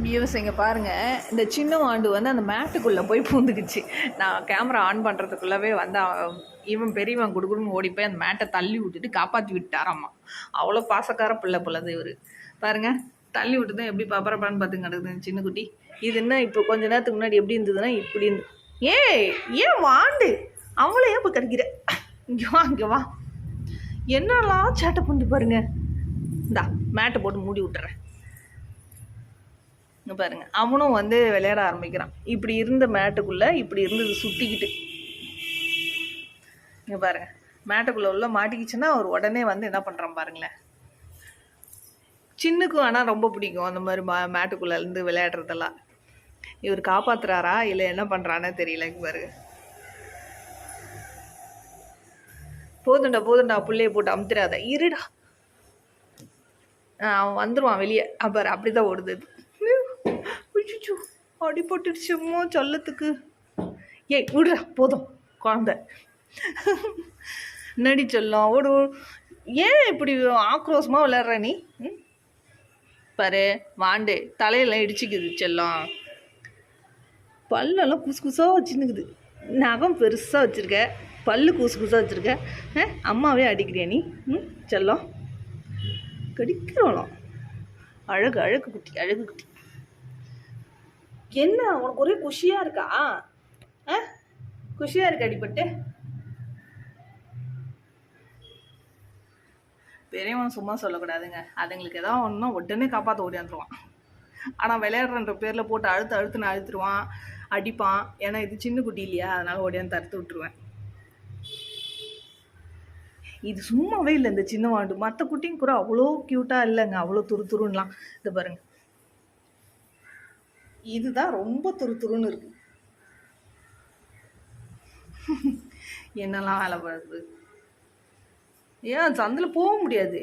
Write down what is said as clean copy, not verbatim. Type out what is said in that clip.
Views இங்கே பாருங்கள், இந்த சின்ன வாண்டு வந்து அந்த மேட்டுக்குள்ளே போய் பூந்துக்குச்சு. நான் கேமரா ஆன் பண்ணுறதுக்குள்ளவே வந்து இவன் பெரியவன் குடுகுடுன்னு ஓடி போய் அந்த மேட்டை தள்ளி விட்டுட்டு காப்பாற்றி விட்டாராம்மா. அவ்வளோ பாசக்கார பிள்ளை பொல்லது இவர். பாருங்கள், தள்ளி விட்டு தான் எப்படி பப்பரப்பான்னு பார்த்து கிடக்குது சின்ன குட்டி. இது என்ன இப்போ கொஞ்ச நேரத்துக்கு முன்னாடி எப்படி இருந்ததுன்னா இப்படி இருந்து. ஏன் வாண்டு அவங்கள ஏன் இப்போ கிடைக்கிற? இங்கே வா என்னெல்லாம் சேட்டை பண்ணி பாருங்க. இந்தா மேட்டை போட்டு மூடி விட்டுறேன். பாருங்க, அவனும் வந்து விளையாட ஆரம்பிக்கிறான். இப்படி இருந்த மேட்டுக்குள்ளே இப்படி இருந்தது சுற்றிக்கிட்டு. இங்கே பாருங்க, மேட்டுக்குள்ளே உள்ள மாட்டிக்கிச்சுன்னா அவர் உடனே வந்து என்ன பண்ணுறான் பாருங்களேன். சின்னுக்கும் ஆனால் ரொம்ப பிடிக்கும் அந்த மாதிரி மேட்டுக்குள்ளேருந்து விளையாடுறதெல்லாம். இவர் காப்பாற்றுறாரா இல்லை என்ன பண்ணுறானே தெரியல. பாருங்க, போதுண்டா பிள்ளைய போட்டு அமுத்துறாத, இருடா. அவன் வந்துடுவான் வெளியே. அப்புறம் அப்படி தான் ஓடுது. அடிபட்டுடுச்சுமோ சொல்லத்துக்கு. விடுறா போதும் குழந்த. நடி சொல்லும் ஓடு. ஏன் இப்படி ஆக்ரோஷமாக விளையாடுற நீ? பாரு வாண்டு தலையெல்லாம் இடிச்சுக்குது செல்லம். பல்லெல்லாம் குசு குசாக வச்சுன்னுக்குது. நகம் பெருசாக வச்சுருக்க, பல்லு குசு குசாக வச்சுருக்க. அம்மாவே அடிக்கிறியா நீ? செல்லம் கடிக்கிறோம். அழகு குட்டி. என்ன உனக்கு ஒரே குஷியாக இருக்கா? குஷியாக இருக்கு அடிபட்டு? பெரியவன் சும்மா சொல்லக்கூடாதுங்க. அதுங்களுக்கு ஏதாவது ஒன்றுனா உடனே காப்பாற்ற ஓடியாந்துருவான். ஆனால் விளையாடுறன்ற பேரில் போட்டு அழுத்துன்னு அழுத்துருவான், அடிப்பான். ஏன்னா இது சின்ன குட்டி இல்லையா, அதனால் ஓடியாந்து தடுத்து விட்டுருவேன். இது சும்மாவே இல்லை இந்த சின்ன வாண்டு. மற்ற குட்டிங்க கூட அவ்வளோ க்யூட்டாக இல்லைங்க, அவ்வளோ துருன்னுலாம். இதை பாருங்க, இதுதான் ரொம்ப துருன்னு இருக்கு. என்னெல்லாம் வேலை பண்ணுறது? ஏன் சந்தில் போக முடியாது.